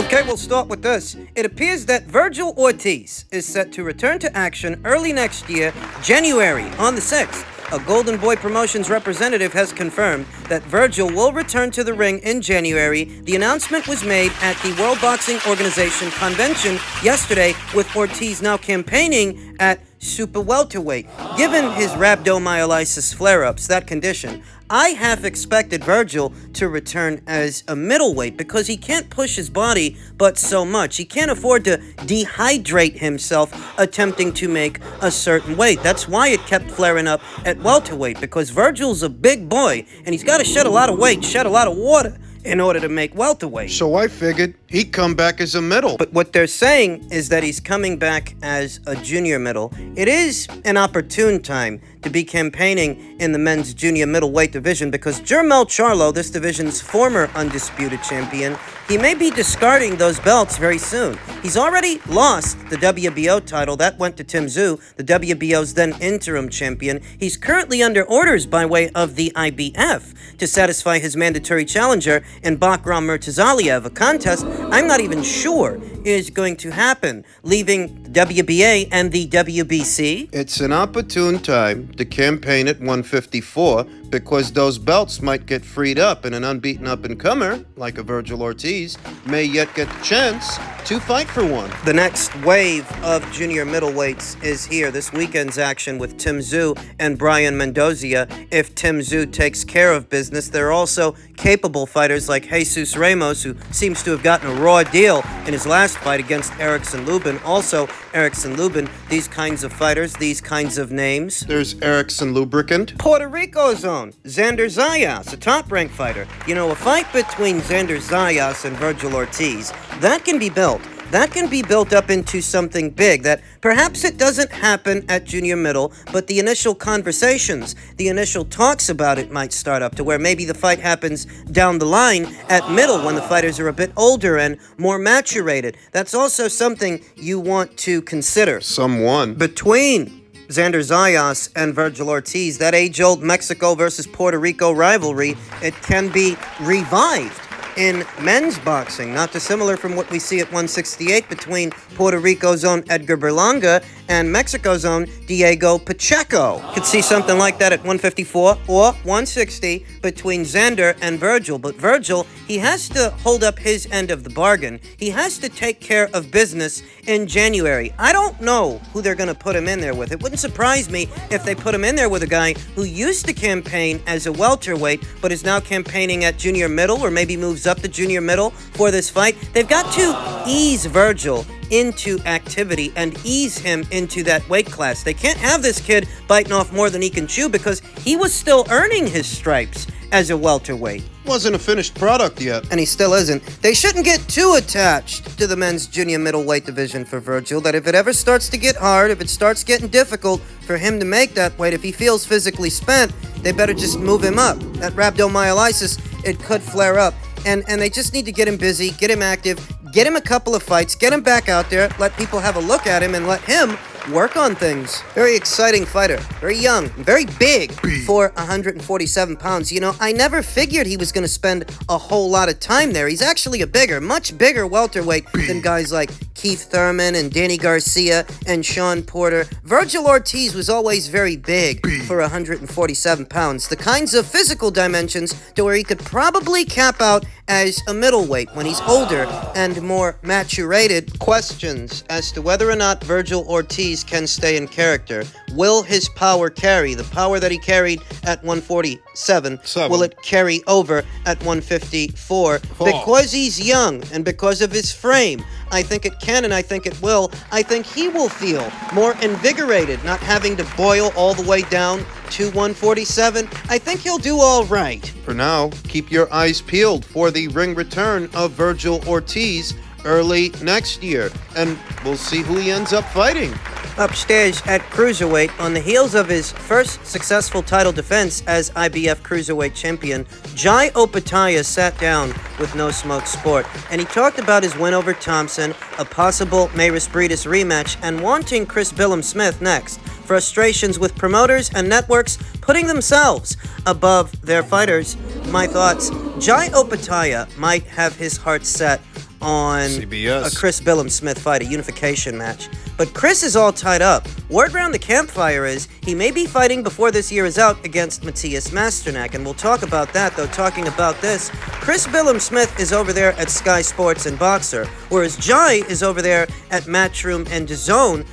Okay, we'll start with this. It appears that Virgil Ortiz is set to return to action early next year, January, on the 6th. A Golden Boy Promotions representative has confirmed that Virgil will return to the ring in January. The announcement was made at the World Boxing Organization convention yesterday, with Ortiz now campaigning at super welterweight. Given his rhabdomyolysis flare-ups, that condition, I half expected Virgil to return as a middleweight because he can't push his body but so much. He can't afford to dehydrate himself attempting to make a certain weight. That's why it kept flaring up at welterweight, because Virgil's a big boy and he's got to shed a lot of weight, shed a lot of water in order to make welterweight. So I figured he'd come back as a middle. But what they're saying is that he's coming back as a junior middle. It is an opportune time to be campaigning in the men's junior middleweight division because Jermell Charlo, this division's former undisputed champion, he may be discarding those belts very soon. He's already lost the WBO title. That went to Tim Tszyu, the WBO's then interim champion. He's currently under orders by way of the IBF to satisfy his mandatory challenger in Bakram Murtazaliev, a contest I'm not even sure is going to happen, leaving the WBA and the WBC. It's an opportune time to campaign at 154 because those belts might get freed up and an unbeaten up-and-comer, like a Virgil Ortiz, may yet get the chance to fight for one. The next wave of junior middleweights is here. This weekend's action with Tim Tszyu and Brian Mendoza. If Tim Tszyu takes care of business, there are also capable fighters like Jesus Ramos, who seems to have gotten a raw deal in his last fight against Erickson Lubin. Also, Erickson Lubin, these kinds of fighters, these kinds of names. There's Erickson Lubricant. Puerto Rico's own Xander Zayas, a top-ranked fighter. You know, a fight between Xander Zayas and Virgil Ortiz, that can be built. That can be built up into something big that perhaps it doesn't happen at junior middle, but the initial conversations, the initial talks about it might start up to where maybe the fight happens down the line at middle when the fighters are a bit older and more maturated. That's also something you want to consider. Someone. Between Xander Zayas and Virgil Ortiz, that age-old Mexico versus Puerto Rico rivalry, it can be revived in men's boxing, not dissimilar from what we see at 168 between Puerto Rico's own Edgar Berlanga and Mexico's own Diego Pacheco. Could see something like that at 154 or 160 between Xander and Virgil. But Virgil, he has to hold up his end of the bargain. He has to take care of business in January. I don't know who they're going to put him in there with. It wouldn't surprise me if they put him in there with a guy who used to campaign as a welterweight but is now campaigning at junior middle, or maybe moves up to junior middle for this fight. They've got to ease Virgil into activity and ease him into that weight class. They can't have this kid biting off more than he can chew because he was still earning his stripes as a welterweight. Wasn't a finished product yet. And he still isn't. They shouldn't get too attached to the men's junior middleweight division for Virgil, that if it ever starts to get hard, if it starts getting difficult for him to make that weight, if he feels physically spent, they better just move him up. That rhabdomyolysis, it could flare up. And they just need to get him busy, get him active, get him a couple of fights, get him back out there, let people have a look at him, and let him work on things. Very exciting fighter. Very young. Very big for 147 pounds. You know, I never figured he was going to spend a whole lot of time there. He's actually a bigger, much bigger welterweight than guys like Keith Thurman and Danny Garcia and Sean Porter. Virgil Ortiz was always very big for 147 pounds. The kinds of physical dimensions to where he could probably cap out as a middleweight when he's older and more maturated. Questions as to whether or not Virgil Ortiz can stay in character. Will his power carry? The power that he carried at 147, will it carry over at 154? Because he's young and because of his frame, I think it can and I think it will. I think he will feel more invigorated, not having to boil all the way down to 147. I think he'll do all right. For now, keep your eyes peeled for the ring return of Virgil Ortiz early next year, and we'll see who he ends up fighting. Upstairs at Cruiserweight, on the heels of his first successful title defense as IBF Cruiserweight champion, Jai Opetaia sat down with No Smoke Sport, and he talked about his win over Thompson, a possible Mayris Briedis rematch, and wanting Chris Billam-Smith next. Frustrations with promoters and networks putting themselves above their fighters. My thoughts, Jai Opetaia might have his heart set on CBS. a Chris Billam-Smith fight, a unification match. But Chris is all tied up. Word round the campfire is he may be fighting before this year is out against Matthias Masternak, and we'll talk about that, though. Talking about this, Chris Billam-Smith is over there at Sky Sports and Boxer, whereas Jai is over there at Matchroom and DAZN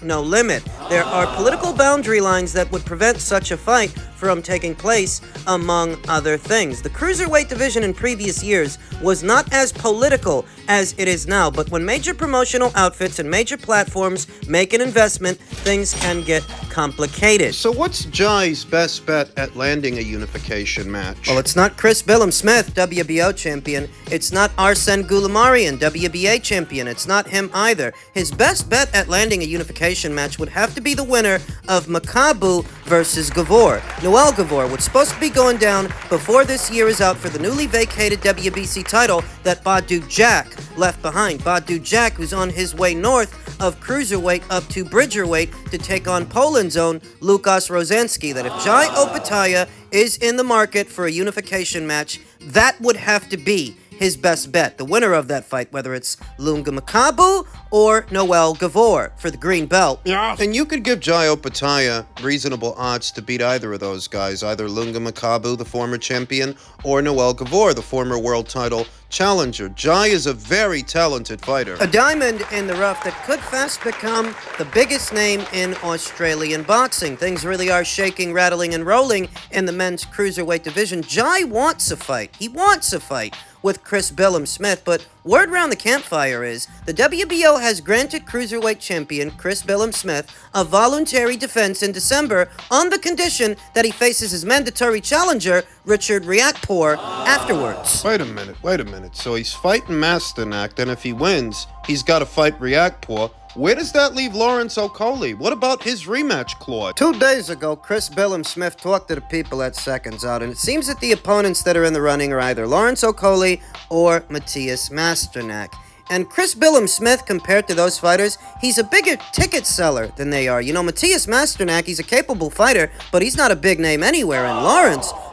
/ No Limit. There are political boundary lines that would prevent such a fight from taking place, among other things. The Cruiserweight division in previous years was not as political as it is now, but when major promotional outfits and major platforms make an investment, things can get complicated. So what's Jai's best bet at landing a unification match? Well, it's not Chris Billam-Smith, WBO champion. It's not Arsen Goulamarian, WBA champion. It's not him either. His best bet at landing a unification match would have to be the winner of Makabu versus Gavor. Noel Gavor, what's supposed to be going down before this year is out for the newly vacated WBC title that Badu Jack left behind. Badu Jack, who's on his way north of Cruiserweight up to Bridgerweight to take on Poland's own Lukas Rozansky. That if Jai Opetaia is in the market for a unification match, that would have to be his best bet. The winner of that fight, whether it's Lunga Makabu or Noel Gavor for the green belt. Yeah. And you could give Jai Opetaia reasonable odds to beat either of those guys, either Lunga Makabu, the former champion, or Noel Gavor, the former world title challenger. Jai is a very talented fighter. A diamond in the rough that could fast become the biggest name in Australian boxing. Things really are shaking, rattling, and rolling in the men's cruiserweight division. Jai wants a fight. He wants a fight with Chris Billam-Smith, but word round the campfire is the WBO has granted cruiserweight champion Chris Billam-Smith a voluntary defense in December on the condition that he faces his mandatory challenger, Richard Riakporhe, afterwards. Wait a minute. So he's fighting Masternak, then if he wins, he's got to fight Riakporhe. Where does that leave Lawrence Okolie? What about his rematch clause? 2 days ago, Chris Billam-Smith talked to the people at Seconds Out, and it seems that the opponents that are in the running are either Lawrence Okolie or Matthias Masternak. And Chris Billam-Smith, compared to those fighters, he's a bigger ticket seller than they are. You know, Matthias Masternak, he's a capable fighter, but he's not a big name anywhere. And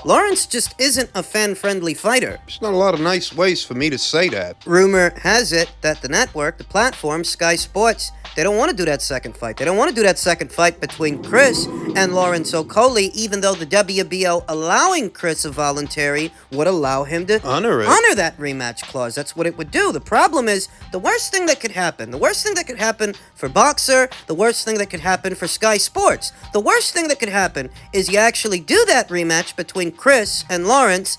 Lawrence just isn't a fan-friendly fighter. There's not a lot of nice ways for me to say that. Rumor has it that the network, the platform, Sky Sports, they don't want to do that second fight. They don't want to do that second fight between Chris and Lawrence Okolie, even though the WBO allowing Chris a voluntary would allow him to honor that rematch clause. That's what it would do. The problem is, the worst thing that could happen for Boxer, the worst thing that could happen for Sky Sports, the worst thing that could happen is you actually do that rematch between Chris and Lawrence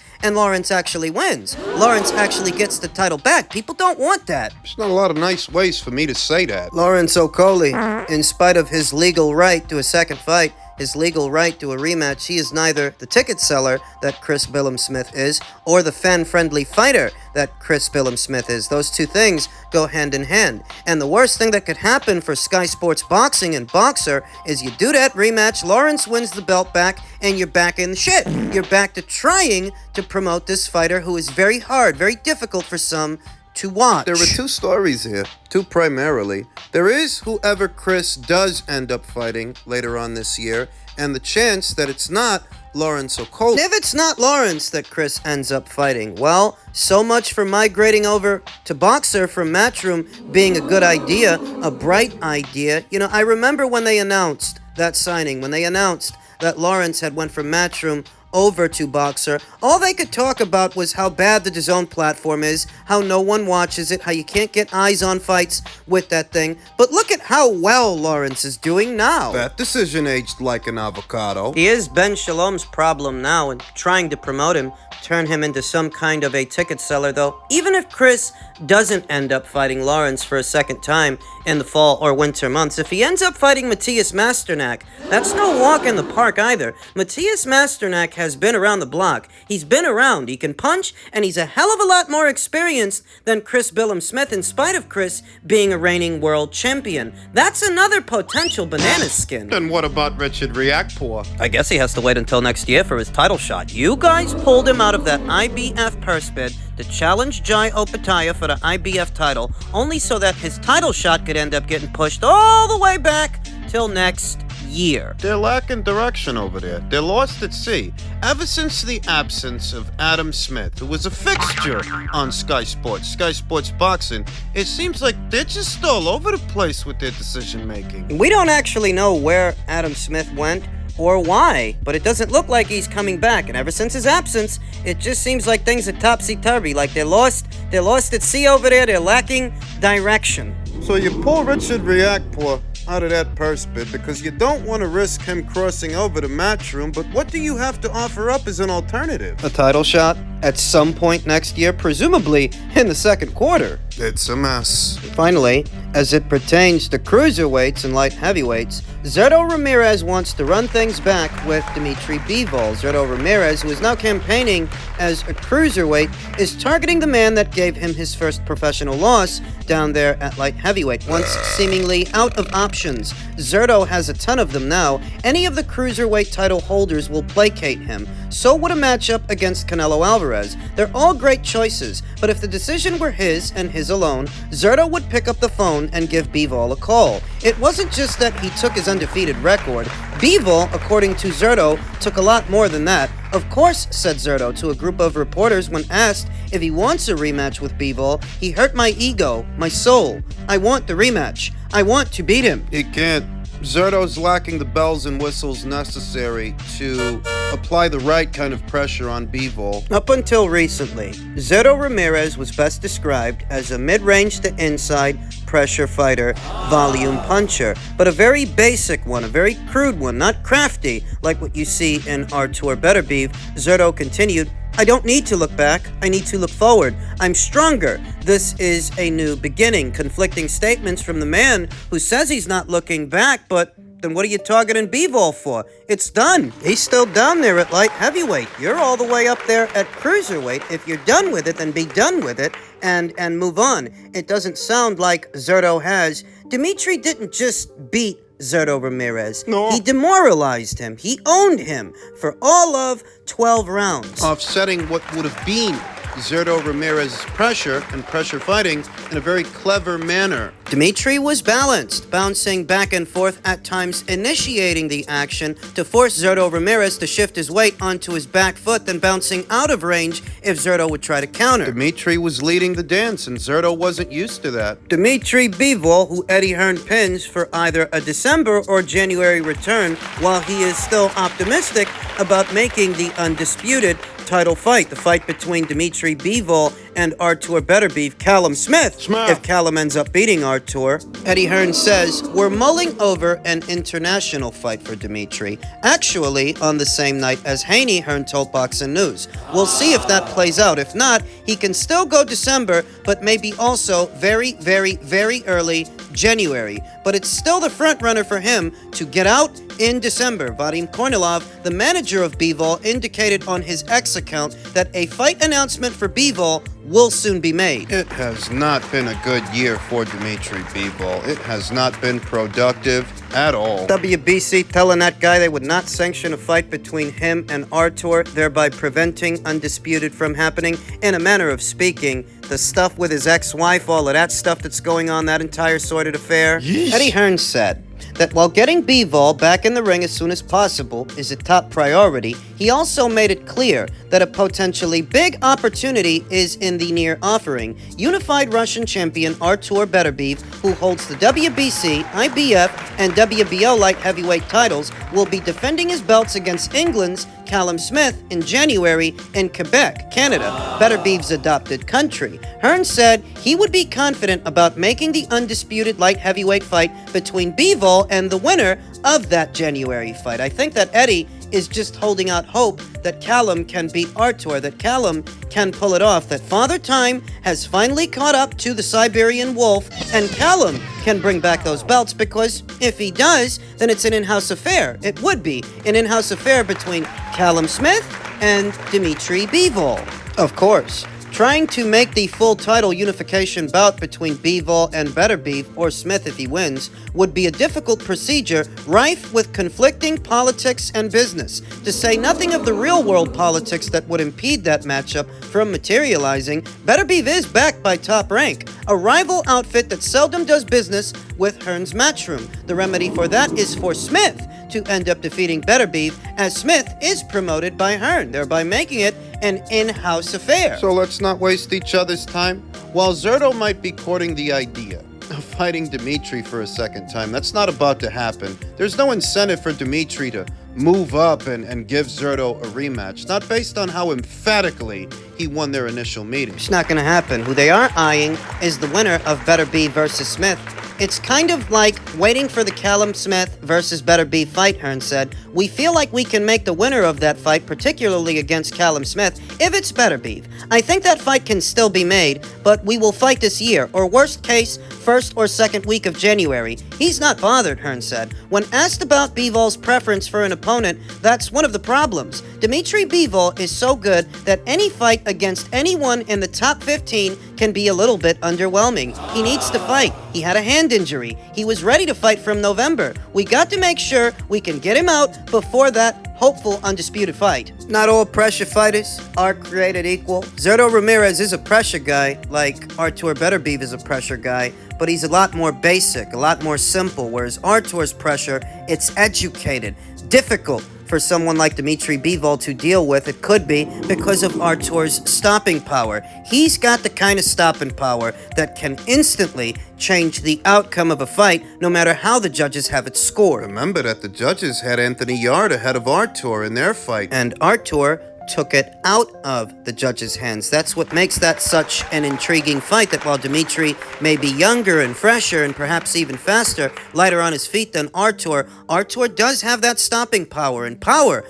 actually wins. Lawrence actually gets the title back. People don't want that. There's not a lot of nice ways for me to say that. Lawrence Okolie, in spite of his legal right to a second fight, his legal right to a rematch, he is neither the ticket seller that Chris Billam-Smith is, or the fan-friendly fighter that Chris Billam-Smith is. Those two things go hand in hand. And the worst thing that could happen for Sky Sports Boxing and Boxer is you do that rematch, Lawrence wins the belt back, and you're back in the shit. You're back to trying to promote this fighter who is very hard, very difficult for some to watch. There are two stories here, two primarily. There is whoever Chris does end up fighting later on this year, and the chance that it's not Lawrence Okolie. If it's not Lawrence that Chris ends up fighting, well, so much for migrating over to Boxer from Matchroom being a good idea, a bright idea. You know, I remember when they announced that signing, when they announced that Lawrence had went from Matchroom over to Boxer, all they could talk about was how bad the DAZN platform is, how no one watches it, how you can't get eyes on fights with that thing. But look at how well Lawrence is doing now. That decision aged like an avocado. He is Ben Shalom's problem now, and trying to promote him, turn him into some kind of a ticket seller, though. Even if Chris doesn't end up fighting Lawrence for a second time in the fall or winter months, if he ends up fighting Matthias Masternak, that's no walk in the park either. Matthias Masternak has been around the block. He's been around. He can punch, and he's a hell of a lot more experienced than Chris Billam-Smith, in spite of Chris being a reigning world champion. That's another potential banana skin. Then what about Richard Riakporhe? I guess he has to wait until next year for his title shot. You guys pulled him out of that IBF purse bid to challenge Jai Opetaia for the IBF title, only so that his title shot could end up getting pushed all the way back till next year. They're lacking direction over there. They're lost at sea. Ever since the absence of Adam Smith, who was a fixture on Sky Sports Boxing, it seems like they're just all over the place with their decision-making. We don't actually know where Adam Smith went or why, but it doesn't look like he's coming back, and ever since his absence, it just seems like things are topsy-turvy, like they're lost at sea over there, they're lacking direction. So you pull Richard Riakporhe out of that purse bid because you don't want to risk him crossing over to Matchroom, but what do you have to offer up as an alternative? A title shot at some point next year, presumably in the second quarter. It's a mess. Finally, as it pertains to cruiserweights and light heavyweights, Zurdo Ramirez wants to run things back with Dimitri Bivol. Zurdo Ramirez, who is now campaigning as a cruiserweight, is targeting the man that gave him his first professional loss down there at light heavyweight, once seemingly out of options. Zurdo has a ton of them now. Any of the cruiserweight title holders will placate him. So would a matchup against Canelo Alvarez. They're all great choices, but if the decision were his and his alone, Zurdo would pick up the phone and give Bivol a call. It wasn't just that he took his undefeated record. Bivol, according to Zurdo, took a lot more than that. Of course, said Zurdo to a group of reporters when asked if he wants a rematch with Bivol. He hurt my ego, my soul. I want the rematch. I want to beat him. He can't. Zurdo's lacking the bells and whistles necessary to apply the right kind of pressure on Bivol. Up until recently, Zurdo Ramirez was best described as a mid-range to inside pressure fighter, volume puncher, but a very basic one, a very crude one, not crafty like what you see in Artur Beterbiev. Zurdo continued, I don't need to look back, I need to look forward. I'm stronger. This is a new beginning. Conflicting statements from the man who says he's not looking back, but then what are you targeting Bivol for? It's done. He's still down there at light heavyweight. You're all the way up there at cruiserweight. If you're done with it, then be done with it and move on. It doesn't sound like Zurdo has. Dimitri didn't just beat Zurdo Ramirez. No. He demoralized him. He owned him for all of 12 rounds. Offsetting what would have been Zurdo Ramirez's pressure and pressure fighting in a very clever manner. Dimitri was balanced, bouncing back and forth at times, initiating the action to force Zurdo Ramirez to shift his weight onto his back foot, then bouncing out of range if Zurdo would try to counter. Dimitri was leading the dance, and Zurdo wasn't used to that. Dimitri Bivol, who Eddie Hearn pins for either a December or January return, while he is still optimistic about making the undisputed title fight, the fight between Dimitri Bivol and Artur Beterbiev, Callum Smith. If Callum ends up beating Artur, Eddie Hearn says, we're mulling over an international fight for Dimitri. Actually, on the same night as Haney, Hearn told Boxing News. We'll see if that plays out. If not, he can still go December, but maybe also very, very, very early January. But it's still the front runner for him to get out in December. Vadim Kornilov, the manager of Bivol, indicated on his X account that a fight announcement for Bivol will soon be made. It has not been a good year for Dimitri Bivol. It has not been productive at all. WBC telling that guy they would not sanction a fight between him and Artur, thereby preventing Undisputed from happening. In a manner of speaking, the stuff with his ex-wife, all of that stuff that's going on, that entire sordid affair. Yeesh. Eddie Hearn said that while getting Bivol back in the ring as soon as possible is a top priority, he also made it clear that a potentially big opportunity is in the near offering. Unified Russian champion Artur Beterbiev, who holds the WBC, IBF, and WBO light heavyweight titles, will be defending his belts against England's Callum Smith in January in Quebec, Canada, Beterbiev's adopted country. Hearn said he would be confident about making the undisputed light heavyweight fight between Bivol and the winner of that January fight. I think that Eddie is just holding out hope that Callum can beat Artur, that Callum can pull it off, that Father Time has finally caught up to the Siberian Wolf, and Callum can bring back those belts, because if he does, then it's an in-house affair. It would be an in-house affair between Callum Smith and Dimitri Bivol. Of course, trying to make the full title unification bout between Bivol and Beterbiev, or Smith if he wins, would be a difficult procedure rife with conflicting politics and business, to say nothing of the real-world politics that would impede that matchup from materializing. Beterbiev is backed by Top Rank, a rival outfit that seldom does business with Hearn's Matchroom. The remedy for that is for Smith to end up defeating Better Beef, as Smith is promoted by Hearn, thereby making it an in-house affair. So let's not waste each other's time. While Zerto might be courting the idea of fighting Dimitri for a second time, that's not about to happen. There's no incentive for Dimitri to move up and give Zerto a rematch, not based on how emphatically he won their initial meeting. It's not going to happen. Who they are eyeing is the winner of Better Beef versus Smith. It's kind of like waiting for the Billam-Smith versus Better Beef fight, Hearn said. We feel like we can make the winner of that fight, particularly against Billam-Smith, if it's Better Beef. I think that fight can still be made, but we will fight this year, or worst case, first or second week of January. He's not bothered, Hearn said. When asked about Bivol's preference for an opponent, that's one of the problems. Dimitri Bivol is so good that any fight against anyone in the top 15 can be a little bit underwhelming. He needs to fight. He had a hand injury. He was ready to fight from November. We got to make sure we can get him out before that hopeful undisputed fight. Not all pressure fighters are created equal. Zerto Ramirez is a pressure guy, like Artur Better Beef is a pressure guy, but he's a lot more basic, a lot more simple, whereas Artur's pressure, it's educated, difficult for someone like Dimitri Bivol to deal with. It could be because of Artur's stopping power. He's got the kind of stopping power that can instantly change the outcome of a fight, no matter how the judges have it scored. Remember that the judges had Anthony Yard ahead of Artur in their fight. And Artur took it out of the judges' hands. That's what makes that such an intriguing fight, that while Dimitri may be younger and fresher and perhaps even faster, lighter on his feet than Artur, Artur does have that stopping power. And power,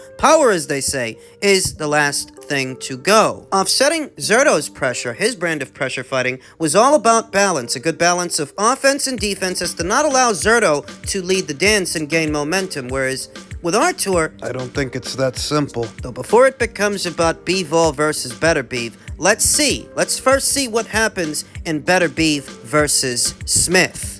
as they say, is the last thing to go. Offsetting Zerto's pressure, his brand of pressure fighting, was all about balance, a good balance of offense and defense as to not allow Zerto to lead the dance and gain momentum, whereas with Artur, I don't think it's that simple. though before it becomes about Bivol versus Better Beef, let's first see what happens in Better Beef versus Smith.